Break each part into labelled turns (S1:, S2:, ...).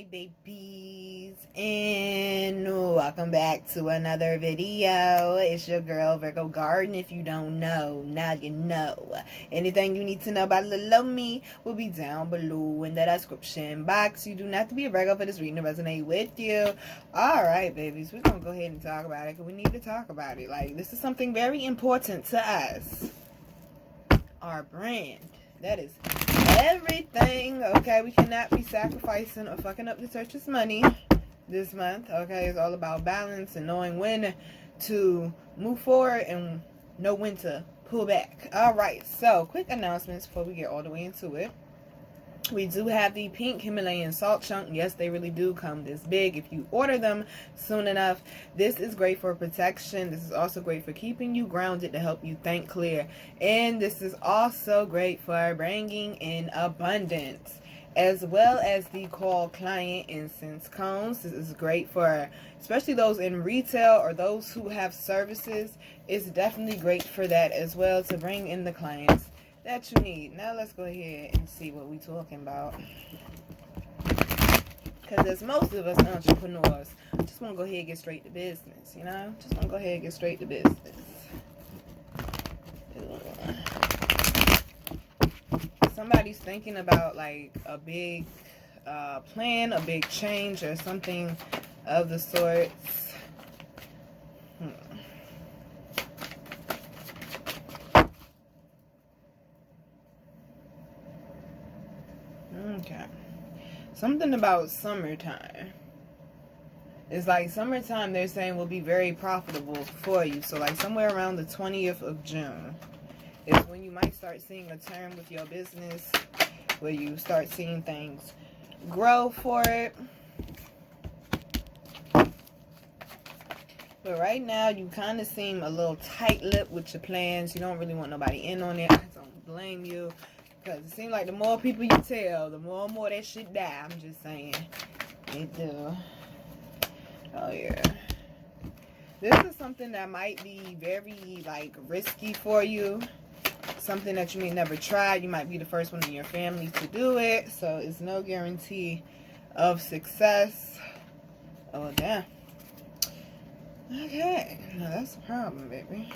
S1: Alright, babies, and welcome back to another video. It's your girl Virgo Garden. If you don't know, now you know. Anything you need to know about little me will be down below in the description box. You do not have to be a Virgo for this reading to resonate with you. Alright, babies, we're gonna go ahead and talk about it because we need to talk about it. Like, this is something very important to us. Our brand. That is everything. Okay, we cannot be sacrificing or fucking up the church's money this month. Okay, it's all about balance and knowing when to move forward and know when to pull back. All right, so quick announcements before we get all the way into it. We do have the pink Himalayan salt chunk. Yes, they really do come this big if you order them soon enough. This is great for protection. This is also great for keeping you grounded to help you think clear. And this is also great for bringing in abundance, as well as the call client incense cones. This is great for especially those in retail or those who have services. It's definitely great for that as well, to bring in the clients that you need. Now let's go ahead and see what we talking about, because as most of us entrepreneurs just want to go ahead and get straight to business, you know, just want to go ahead and get straight to business. Somebody's thinking about like a big plan, a big change or something of the sorts. Okay. Something about summertime. It's like summertime, they're saying, will be very profitable for you. So like somewhere around the 20th of June is when you might start seeing a turn with your business, where you start seeing things grow for it. But right now, you kind of seem a little tight-lipped with your plans. You don't really want nobody in on it. I don't blame you. Because it seems like the more people you tell, the more and more that shit die. I'm just saying. It do. Oh, yeah. This is something that might be very, like, risky for you. Something that you may never try. You might be the first one in your family to do it. So, it's no guarantee of success. Oh, damn. Okay. Now, that's a problem, baby.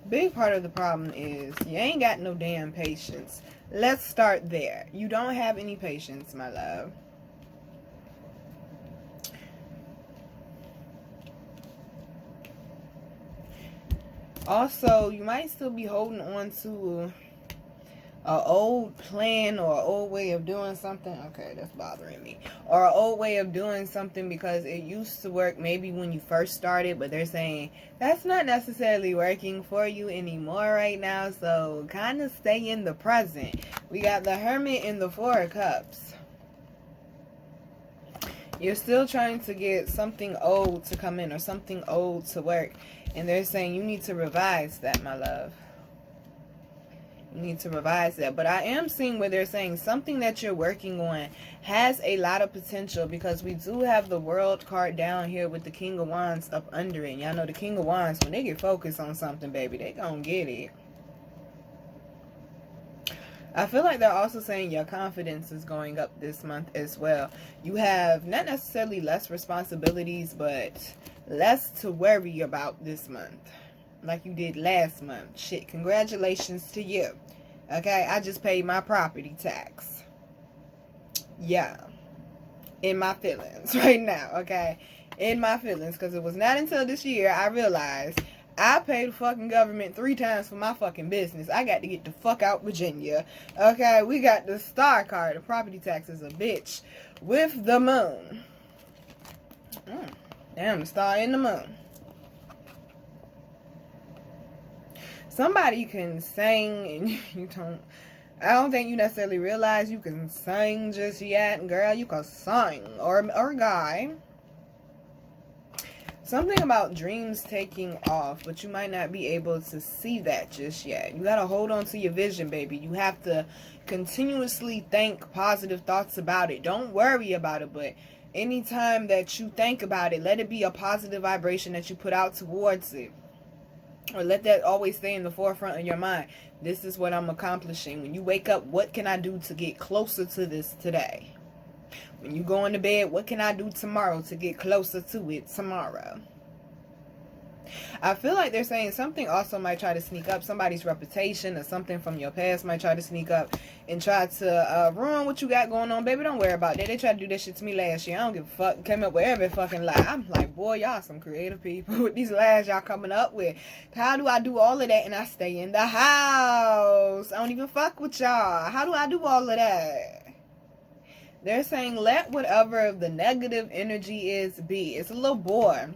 S1: Big part of the problem is you ain't got no damn patience. Let's start there. You don't have any patience, my love. Also, you might still be holding on to an old plan or an old way of doing something. Okay, that's bothering me. Or an old way of doing something because it used to work maybe when you first started, but they're saying that's not necessarily working for you anymore right now. So kind of stay in the present. We got the Hermit and the Four of Cups. You're still trying to get something old to come in or something old to work. And they're saying you need to revise that, my love. You need to revise that. But I am seeing where they're saying something that you're working on has a lot of potential, because we do have the World card down here with the King of Wands up under it. Y'all know the King of Wands, when they get focused on something, baby, they gonna get it. I feel like they're also saying your confidence is going up this month as well. You have not necessarily less responsibilities, but less to worry about this month, like you did last month. Shit, congratulations to you. Okay, I just paid my property tax. Yeah. In my feelings right now, okay? In my feelings, because it was not until this year I realized I paid the fucking government 3 times for my fucking business. I got to get the fuck out Virginia. Okay, we got the Star card. The property tax is a bitch with the moon. Damn, the star and the moon. Somebody can sing and you don't. I don't think you necessarily realize you can sing just yet. Girl, you can sing. Or guy. Something about dreams taking off, but you might not be able to see that just yet. You got to hold on to your vision, baby. You have to continuously think positive thoughts about it. Don't worry about it, but anytime that you think about it, let it be a positive vibration that you put out towards it. Or let that always stay in the forefront of your mind. This is what I'm accomplishing. When you wake up, what can I do to get closer to this today? When you go into bed, what can I do tomorrow to get closer to it tomorrow? I feel like they're saying something also might try to sneak up. Somebody's reputation or something from your past might try to sneak up and try to ruin what you got going on. Baby, don't worry about that. They tried to do that shit to me last year. I don't give a fuck. Came up with every fucking lie. I'm like, boy, y'all some creative people with these lies y'all coming up with. How do I do all of that and I stay in the house? I don't even fuck with y'all. How do I do all of that? They're saying let whatever the negative energy is be. It's a little boy.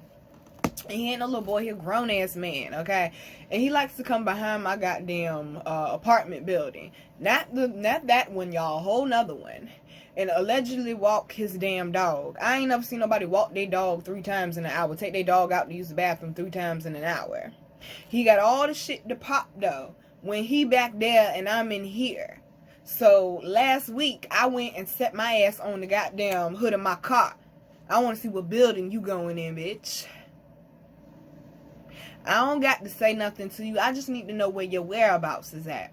S1: He ain't a little boy, he a grown-ass man, okay? And he likes to come behind my goddamn apartment building. Not that one, y'all. A whole nother one. And allegedly walk his damn dog. I ain't never seen nobody walk their dog 3 times in an hour. Take their dog out to use the bathroom 3 times in an hour. He got all the shit to pop, though, when he back there and I'm in here. So, last week, I went and set my ass on the goddamn hood of my car. I want to see what building you going in, bitch. I don't got to say nothing to you. I just need to know where your whereabouts is at.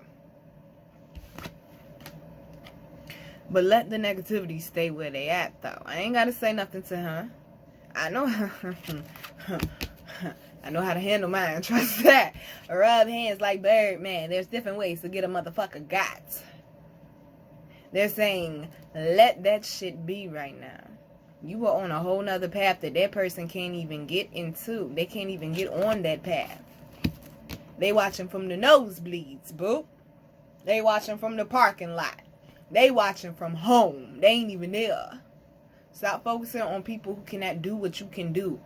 S1: But let the negativity stay where they at, though. I ain't got to say nothing to her. I know I know how to handle mine. Trust that. Rub hands like Birdman. There's different ways to get a motherfucker got. They're saying, let that shit be right now. You are on a whole nother path that person can't even get into. They can't even get on that path. They watching from the nosebleeds, boo. They watching from the parking lot. They watching from home. They ain't even there. Stop focusing on people who cannot do what you can do.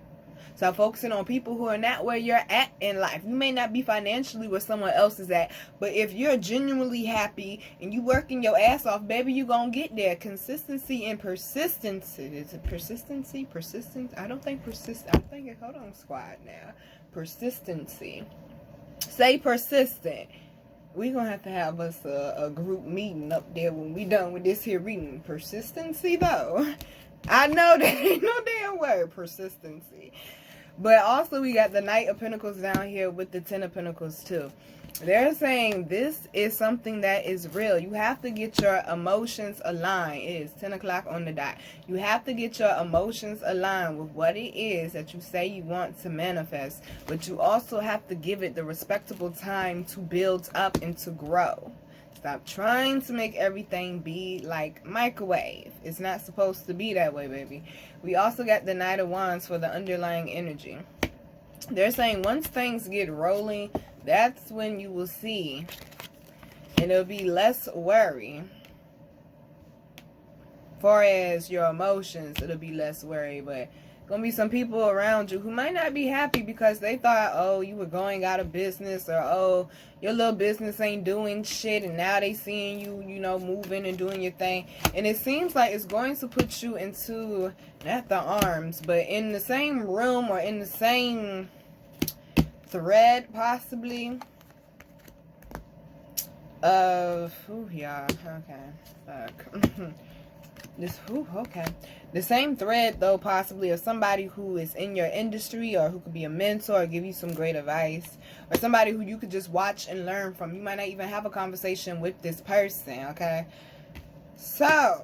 S1: Stop focusing on people who are not where you're at in life. You may not be financially where someone else is at, but if you're genuinely happy and you working your ass off, baby, you gonna get there. Consistency and persistence. Is it persistency? Persistence? I don't think persist. I'm thinking, hold on, squad now. Persistency. Stay persistent. We're gonna have to have us a group meeting up there when we done with this here reading. Persistency, though. I know that ain't no damn word. Persistency. But also we got the Knight of Pentacles down here with the Ten of Pentacles too. They're saying this is something that is real. You have to get your emotions aligned. It is 10 o'clock on the dot. You have to get your emotions aligned with what it is that you say you want to manifest. But you also have to give it the respectable time to build up and to grow. Stop trying to make everything be like microwave. It's not supposed to be that way, baby. We also got the Knight of Wands for the underlying energy. They're saying once things get rolling, that's when you will see. And it'll be less worry. Far as your emotions, it'll be less worry. But gonna be some people around you who might not be happy because they thought, oh, you were going out of business, or oh, your little business ain't doing shit, and now they seeing you, you know, moving and doing your thing. And it seems like it's going to put you into, not the arms, but in the same room or in the same thread, possibly, of, ooh, yeah, okay, fuck. The same thread, though, possibly, of somebody who is in your industry, or who could be a mentor or give you some great advice, or somebody who you could just watch and learn from. You might not even have a conversation with this person, okay? So,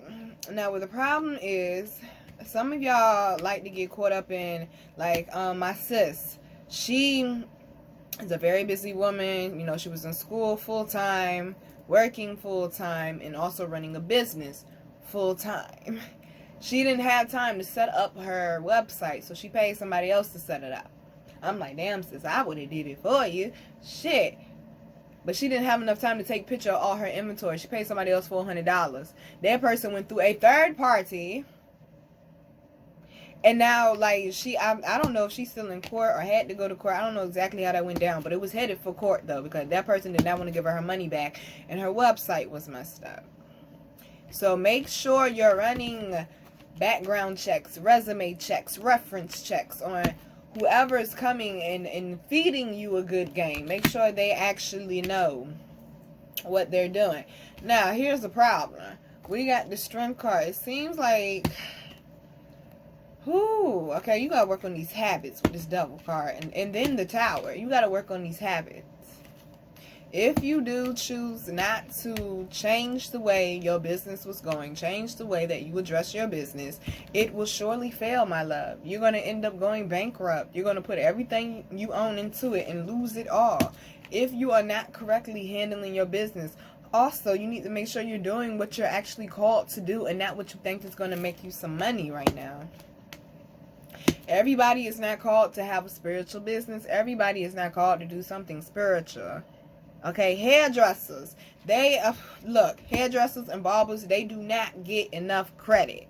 S1: now what the problem is, some of y'all like to get caught up in, like, my sis. She is a very busy woman. You know, she was in school full-time, working full-time, and also running a business full-time. She didn't have time to set up her website, so she paid somebody else to set it up. I'm like, damn, sis, I would have did it for you. Shit. But she didn't have enough time to take a picture of all her inventory. She paid somebody else $400. That person went through a third party. And now, like, I don't know if she's still in court or had to go to court. I don't know exactly how that went down. But it was headed for court, though, because that person did not want to give her money back. And her website was messed up. So make sure you're running background checks, resume checks, reference checks on whoever is coming and feeding you a good game. Make sure they actually know what they're doing. Now, here's the problem. We got the Strength card. It seems like Whoo, okay, you gotta work on these habits with this Devil card. And then the Tower. You gotta work on these habits. If you do choose not to change the way your business was going, change the way that you address your business, it will surely fail, my love. You're going to end up going bankrupt. You're going to put everything you own into it and lose it all. If you are not correctly handling your business, also, you need to make sure you're doing what you're actually called to do and not what you think is going to make you some money right now. Everybody is not called to have a spiritual business. Everybody is not called to do something spiritual. Okay, hairdressers, look, hairdressers and barbers, they do not get enough credit.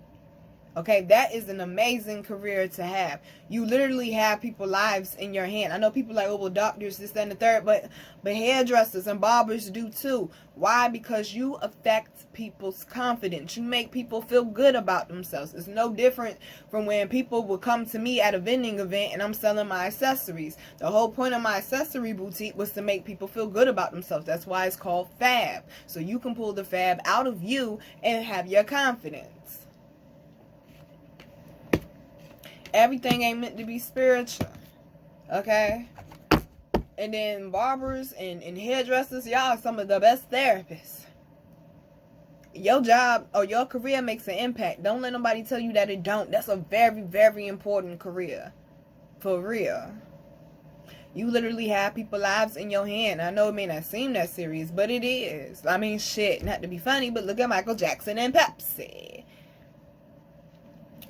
S1: Okay, that is an amazing career to have. You literally have people's lives in your hand. I know people like, oh, well, doctors, this, that, and the third, but hairdressers and barbers do too. Why? Because you affect people's confidence. You make people feel good about themselves. It's no different from when people will come to me at a vending event and I'm selling my accessories. The whole point of my accessory boutique was to make people feel good about themselves. That's why it's called FAB. So you can pull the FAB out of you and have your confidence. Everything ain't meant to be spiritual. Okay? And then barbers and hairdressers, y'all are some of the best therapists. Your job or your career makes an impact. Don't let nobody tell you that it don't. That's a very, very important career. For real. You literally have people's lives in your hand. I know it may not seem that serious, but it is. I mean, shit, not to be funny, but look at Michael Jackson and Pepsi.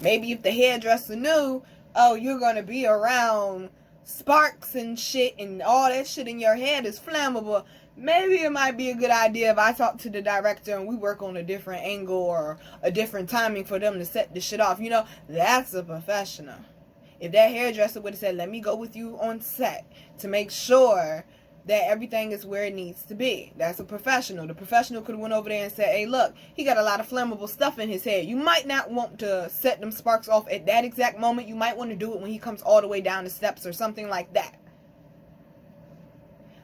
S1: Maybe if the hairdresser knew, oh, you're going to be around sparks and shit and all that shit in your head is flammable, maybe it might be a good idea if I talk to the director and we work on a different angle or a different timing for them to set the shit off. You know, that's a professional. If that hairdresser would have said, let me go with you on set to make sure that everything is where it needs to be. That's a professional. The professional could have went over there and said, hey, look, he got a lot of flammable stuff in his head. You might not want to set them sparks off at that exact moment. You might want to do it when he comes all the way down the steps or something like that.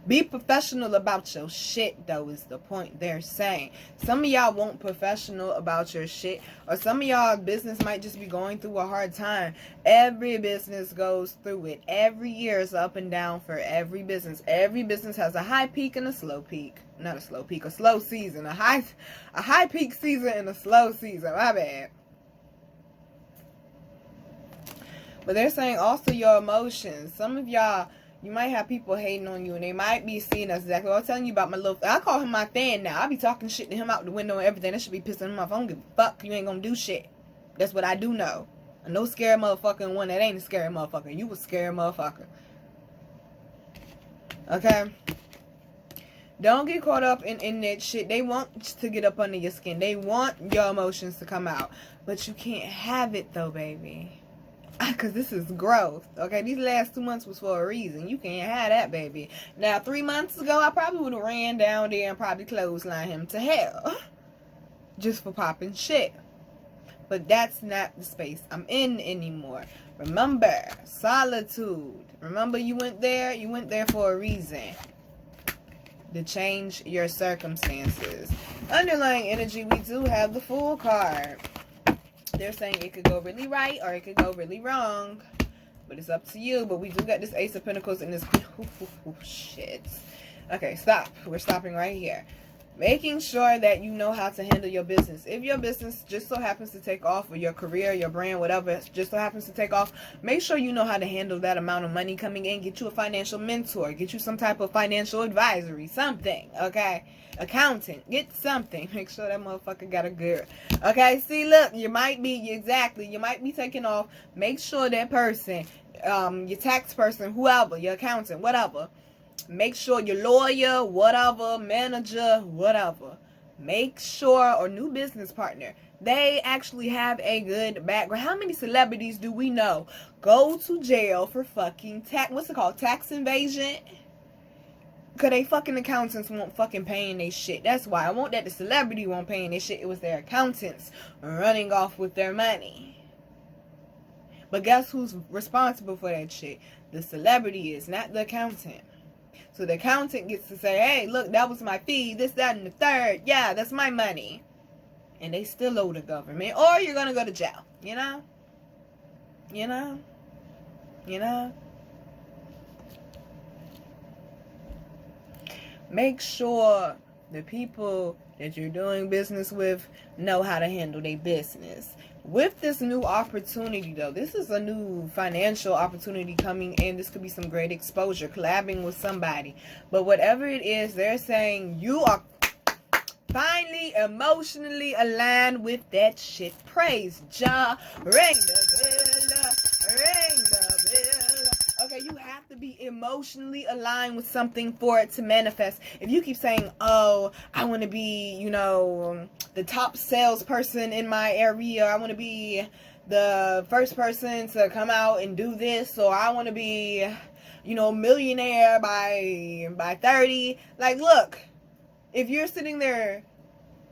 S1: Be professional about your shit, though, is the point they're saying. Some of y'all won't professional about your shit, or some of y'all business might just be going through a hard time. Every business goes through it. Every year is up and down for every business. Every business has a high peak and a slow peak. Not a slow peak, a slow season. A high peak season and a slow season. My bad. But they're saying also your emotions. Some of y'all, you might have people hating on you, and they might be seeing us exactly. I was telling you about my little, I call him my fan now. I be talking shit to him out the window and everything. That should be pissing him off. I don't give a fuck. You ain't gonna do shit. That's what I do know. A no scary motherfucker and one that ain't a scary motherfucker. You a scary motherfucker. Okay? Don't get caught up in that shit. They want to get up under your skin. They want your emotions to come out. But you can't have it though, baby. Because this is growth. Okay, these last 2 months was for a reason. You can't have that, baby. Now, 3 months ago, I probably would have ran down there and probably clotheslined him to hell. Just for popping shit. But that's not the space I'm in anymore. Remember, solitude. Remember you went there? You went there for a reason. To change your circumstances. Underlying energy, we do have the Fool card. They're saying it could go really right or it could go really wrong. But it's up to you. But we do got this Ace of Pentacles and this... shit. Okay, stop. We're stopping right here. Making sure that you know how to handle your business. If your business just so happens to take off, or your career, your brand, whatever, just so happens to take off, make sure you know how to handle that amount of money coming in. Get you a financial mentor. Get you some type of financial advisory. Something, okay? Accountant. Get something. Make sure that motherfucker got a good... Okay, see, look, you might be... Exactly. You might be taking off. Make sure that person, your tax person, whoever, your accountant, whatever... Make sure your lawyer, whatever, manager, whatever. Make sure, or new business partner, they actually have a good background. How many celebrities do we know go to jail for fucking what's it called? Tax invasion? Because they fucking accountants won't fucking paying their shit. That's why. I want that the celebrity won't paying their shit. It was their accountants running off with their money. But guess who's responsible for that shit? The celebrity is, not the accountant. So the accountant gets to say, hey, look, that was my fee, this, that, and the third. Yeah, that's my money. And they still owe the government. Or you're going to go to jail, you know? You know? Make sure the people that you're doing business with know how to handle their business. With this new opportunity, though, this is a new financial opportunity coming in. This could be some great exposure, collabing with somebody. But whatever it is, they're saying you are finally emotionally aligned with that shit. Praise Jah. Ring the bell. Ring the bell. Okay, you have to be emotionally aligned with something for it to manifest. If you keep saying, oh, I want to be, you know, the top salesperson in my area, I want to be the first person to come out and do this, or I want to be, you know, millionaire by 30. Like, look, if you're sitting there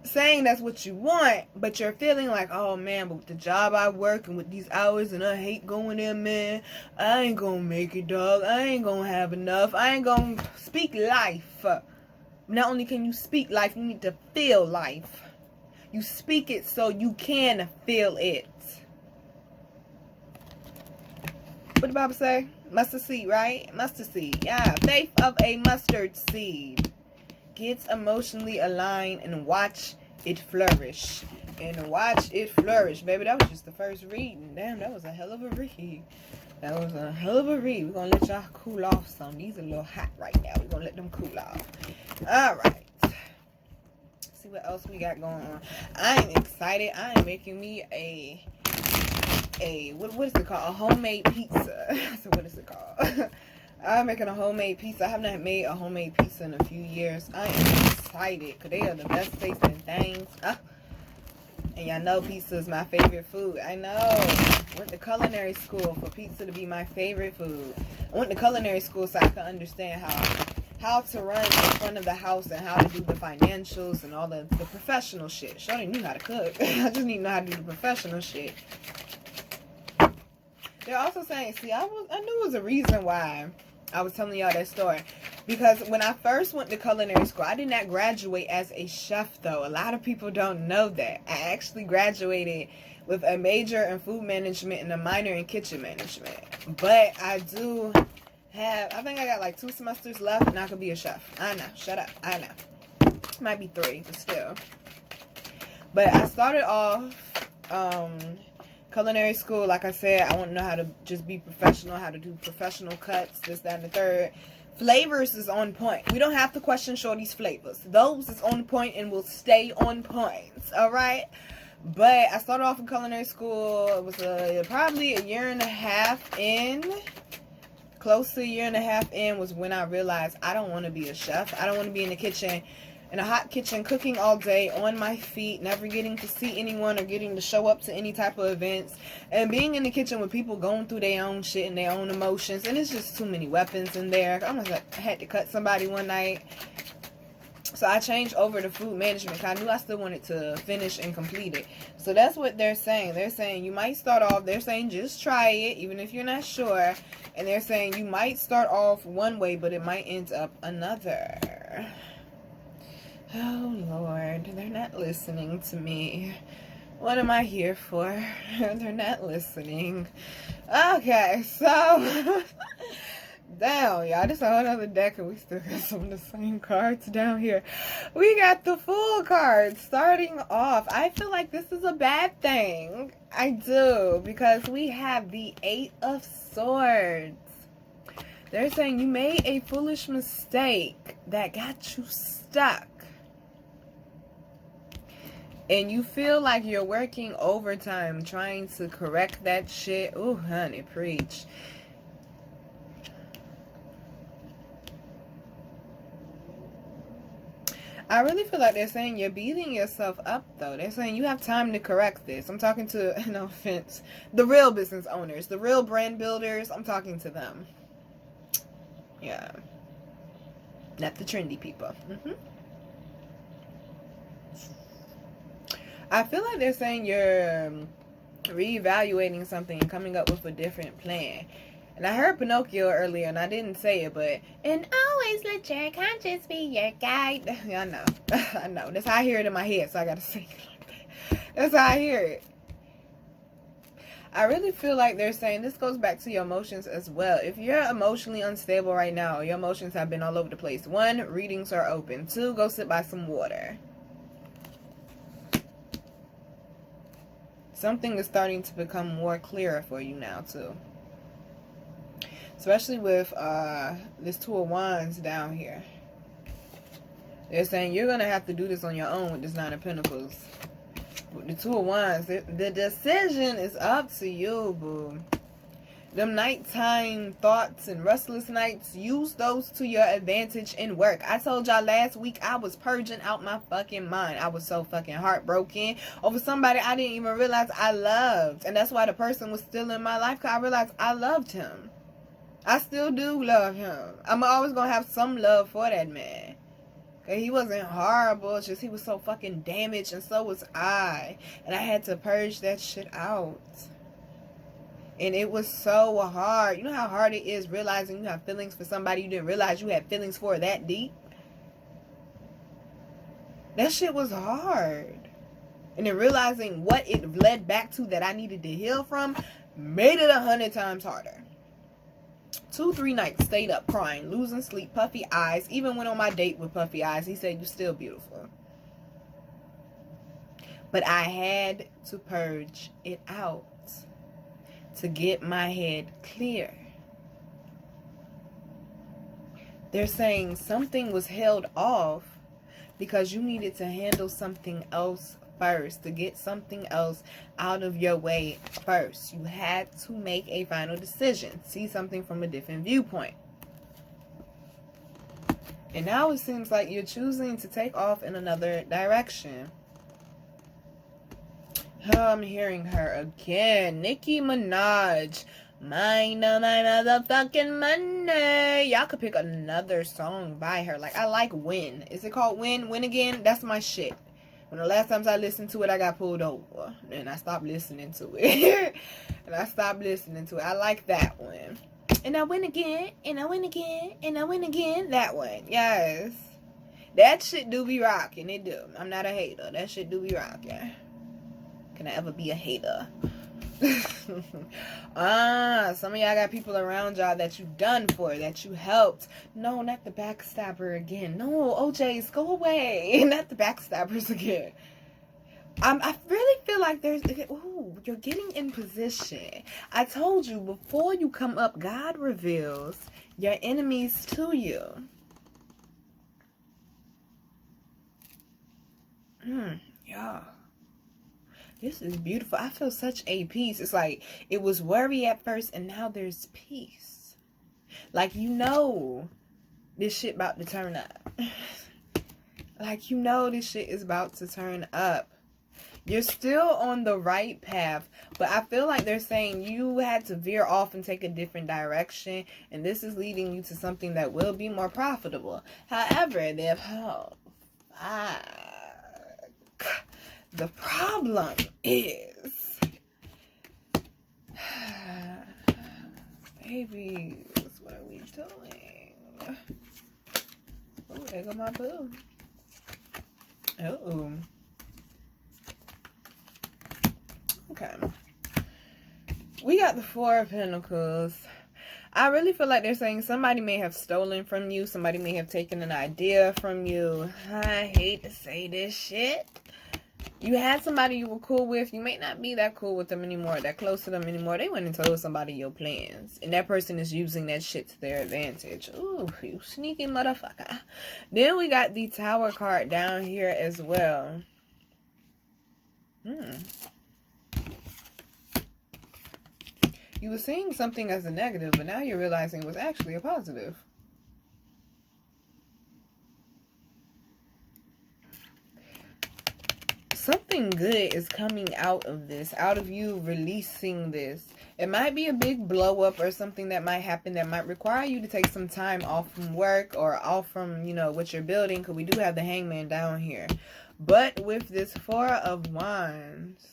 S1: saying that's what you want, but you're feeling like, oh man, but with the job I work and with these hours and I hate going there, man, I ain't gonna make it, dog. I ain't gonna have enough. I ain't gonna speak life. Not only can you speak life, you need to feel life. You speak it so you can feel it. What the Bible say? Mustard seed, right? Mustard seed. Yeah. Faith of a mustard seed. Get emotionally aligned and watch it flourish. And watch it flourish. Baby, that was just the first reading. Damn, that was a hell of a read. That was a hell of a read. We're going to let y'all cool off some. These are a little hot right now. We're going to let them cool off. Alright. See what else we got going on. I am excited. I am making me a what is it called? A homemade pizza. So what is it called? I'm making a homemade pizza. I have not made a homemade pizza in a few years. I am excited because they are the best tasting things. And y'all know pizza is my favorite food. I know. I went to culinary school for pizza to be my favorite food. I went to culinary school so I could understand how to run in front of the house and how to do the financials and all the professional shit. Shorty knew how to cook. I just need to know how to do the professional shit. They're also saying, see, I knew it was a reason why I was telling y'all that story. Because when I first went to culinary school, I did not graduate as a chef, though. A lot of people don't know that. I actually graduated with a major in food management and a minor in kitchen management. But I do have, I think I got like 2 semesters left and I could be a chef. I know. Shut up. I know. Might be 3, but still. But I started off culinary school. Like I said, I want to know how to just be professional, how to do professional cuts, this, that, and the third. Flavors is on point. We don't have to question Shorty's flavors. Those is on point and will stay on point. Alright? But I started off in culinary school. It was probably a year and a half in. Close to a year and a half in was when I realized I don't want to be a chef. I don't want to be in the kitchen, in a hot kitchen, cooking all day on my feet, never getting to see anyone or getting to show up to any type of events, and being in the kitchen with people going through their own shit and their own emotions, and it's just too many weapons in there. I almost had to cut somebody one night. So I changed over to food management because I knew I still wanted to finish and complete it. So that's what they're saying. They're saying you might start off, they're saying just try it, even if you're not sure. And they're saying you might start off one way, but it might end up another. Oh, Lord, they're not listening to me. What am I here for? They're not listening. Okay, so... Damn, y'all, this is a whole other deck and we still got some of the same cards down here. We got the Fool card starting off. I feel like this is a bad thing. I do, because we have the 8 of Swords. They're saying you made a foolish mistake that got you stuck. And you feel like you're working overtime trying to correct that shit. Ooh, honey, preach. I really feel like they're saying you're beating yourself up, though. They're saying you have time to correct this. I'm talking to, no offense, the real business owners, the real brand builders. I'm talking to them. Yeah. Not the trendy people. I feel like they're saying you're reevaluating something and coming up with a different plan. And I heard Pinocchio earlier, and I didn't say it, but... And always let your conscience be your guide. Yeah, I know. I know. That's how I hear it in my head, so I gotta say it like that. That's how I hear it. I really feel like they're saying this goes back to your emotions as well. If you're emotionally unstable right now, your emotions have been all over the place. 1, readings are open. 2, go sit by some water. Something is starting to become more clearer for you now too. Especially with this 2 of Wands down here. They're saying you're going to have to do this on your own with this 9 of Pentacles. With the 2 of Wands, the decision is up to you, boo. Them nighttime thoughts and restless nights, use those to your advantage in work. I told y'all last week I was purging out my fucking mind. I was so fucking heartbroken over somebody I didn't even realize I loved. And that's why the person was still in my life, because I realized I loved him. I still do love him. I'm always going to have some love for that man. He wasn't horrible, it's just he was so fucking damaged, and so was I. And I had to purge that shit out. And it was so hard. You know how hard it is realizing you have feelings for somebody you didn't realize you had feelings for that deep? That shit was hard. And then realizing what it led back to that I needed to heal from made it 100 times harder. 2, 3 nights stayed up crying, losing sleep, puffy eyes. Even went on my date with puffy eyes. He said, "You're still beautiful." But I had to purge it out to get my head clear. They're saying something was held off because you needed to handle something else first, to get something else out of your way first. You had to make a final decision, see something from a different viewpoint. And now it seems like you're choosing to take off in another direction. Oh, I'm hearing her again. Nicki Minaj. Mine, my motherfucking money. Y'all could pick another song by her. Like, I like Win. Is it called Win? Win Again? That's my shit. When the last times I listened to it, I got pulled over. And I stopped listening to it. I like that one. And I win again. And I win again. And I win again. That one. Yes. That shit do be rocking. It do. I'm not a hater. That shit do be rocking. Can I ever be a hater? Some of y'all got people around y'all that you done for, that you helped. No, not the backstabber again. No, OJs, go away. Not the backstabbers again. I really feel like there's, ooh, you're getting in position. I told you, before you come up, God reveals your enemies to you. Yeah. This is beautiful. I feel such a peace. It's like it was worry at first and now there's peace. Like, you know this shit about to turn up. Like, you know this shit is about to turn up. You're still on the right path, but I feel like they're saying you had to veer off and take a different direction, and this is leading you to something that will be more profitable. However, the problem is, babies, what are we doing? Oh, there go my boo. Oh. Okay. We got the 4 of Pentacles. I really feel like they're saying somebody may have stolen from you. Somebody may have taken an idea from you. I hate to say this shit. You had somebody you were cool with. You may not be that cool with them anymore, that close to them anymore. They went and told somebody your plans. And that person is using that shit to their advantage. Ooh, you sneaky motherfucker. Then we got the Tower card down here as well. You were seeing something as a negative, but now you're realizing it was actually a positive. Something good is coming out of this, out of you releasing this. It might be a big blow up or something that might happen that might require you to take some time off from work or off from, you know, what you're building, because we do have the Hangman down here. But with this 4 of Wands,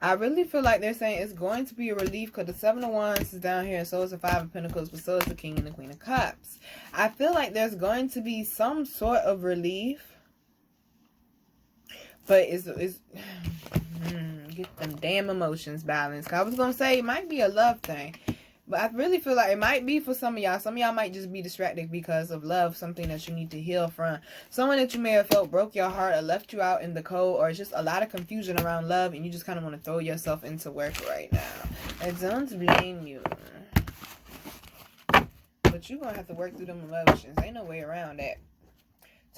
S1: I really feel like they're saying it's going to be a relief, because the 7 of Wands is down here, and so is the 5 of Pentacles, but so is the King and the Queen of Cups. I feel like there's going to be some sort of relief, but get them damn emotions balanced. 'Cause I was going to say it might be a love thing. But I really feel like it might be for some of y'all. Some of y'all might just be distracted because of love, something that you need to heal from. Someone that you may have felt broke your heart or left you out in the cold, or just a lot of confusion around love, and you just kind of want to throw yourself into work right now. I don't blame you. But you're going to have to work through them emotions. Ain't no way around that.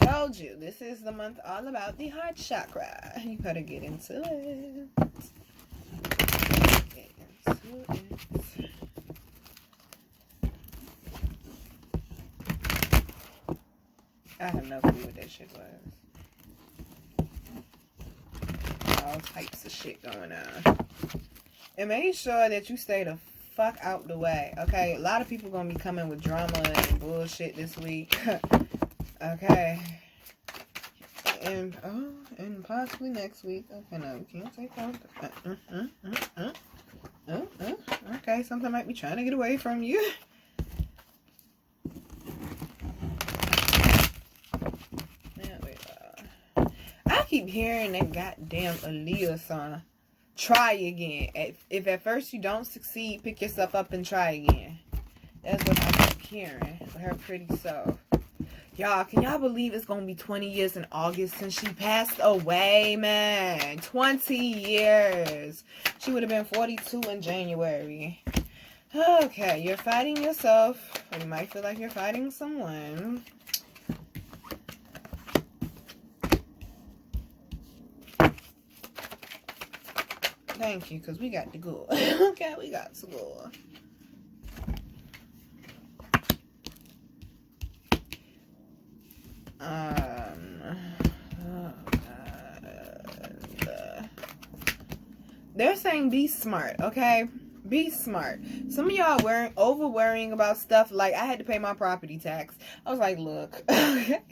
S1: Told you, this is the month all about the heart chakra. You better get into it. Get into it. I have no clue what that shit was. All types of shit going on. And make sure that you stay the fuck out the way, okay? A lot of people gonna be coming with drama and bullshit this week. Okay. And possibly next week. Okay, no, we can't take out okay, something might be trying to get away from you. I keep hearing that goddamn Aaliyah song. Try again. If at first you don't succeed, pick yourself up and try again. That's what I keep hearing with her pretty self. Y'all, can y'all believe it's going to be 20 years in August since she passed away, man? 20 years. She would have been 42 in January. Okay, you're fighting yourself. Or you might feel like you're fighting someone. Thank you, because we got to go. Okay, we got to go. They're saying be smart, okay? Be smart. Some of y'all over worrying about stuff like I had to pay my property tax. I was like, look, okay.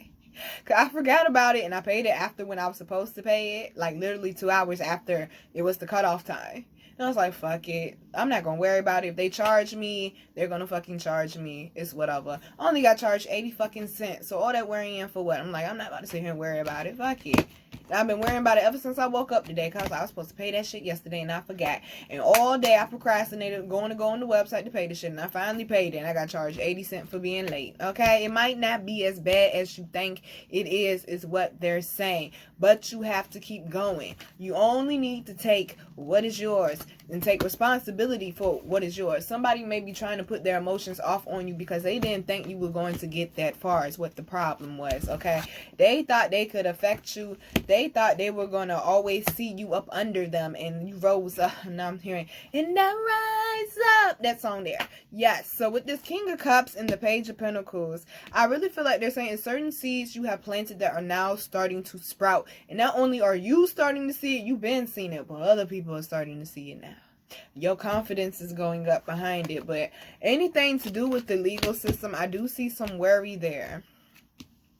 S1: Cause I forgot about it and I paid it after when I was supposed to pay it. Like literally 2 hours after it was the cutoff time. And I was like, fuck it. I'm not gonna worry about it. If they charge me, they're gonna fucking charge me. It's whatever. I only got charged 80 fucking cents. So all that worrying for what? I'm like, I'm not about to sit here and worry about it. Fuck it. I've been worrying about it ever since I woke up today because I was supposed to pay that shit yesterday and I forgot. And all day I procrastinated going to go on the website to pay the shit, and I finally paid it and I got charged 80 cents for being late. Okay? It might not be as bad as you think it is what they're saying. But you have to keep going. You only need to take what is yours and take responsibility for what is yours. Somebody may be trying to put their emotions off on you because they didn't think you were going to get that far is what the problem was, okay? They thought they could affect you. They thought they were going to always see you up under them and you rose up. Now I'm hearing, and I rise up. That song there. Yes. So with this King of Cups and the Page of Pentacles, I really feel like they're saying certain seeds you have planted that are now starting to sprout. And not only are you starting to see it, you've been seeing it, but other people are starting to see it now. Your confidence is going up behind it. But anything to do with the legal system, I do see some worry there.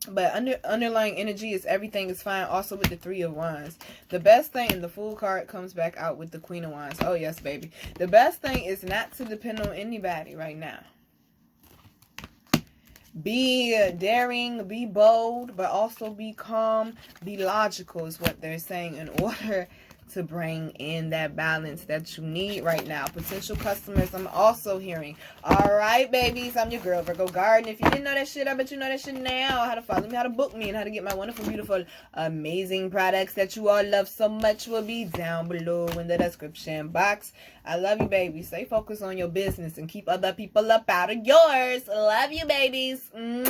S1: But underlying energy is everything is fine. Also with the Three of Wands. The best thing, and the Fool card comes back out with the Queen of Wands. Oh yes, baby. The best thing is not to depend on anybody right now. Be daring, be bold, but also be calm, be logical is what they're saying in order to bring in that balance that you need right now. Potential customers, I'm also hearing. All right, babies, I'm your girl, Virgo Garden. If you didn't know that shit, I bet you know that shit now. How to follow me, how to book me, and how to get my wonderful, beautiful, amazing products that you all love so much will be down below in the description box. I love you, babies. Stay focused on your business and keep other people up out of yours. Love you, babies.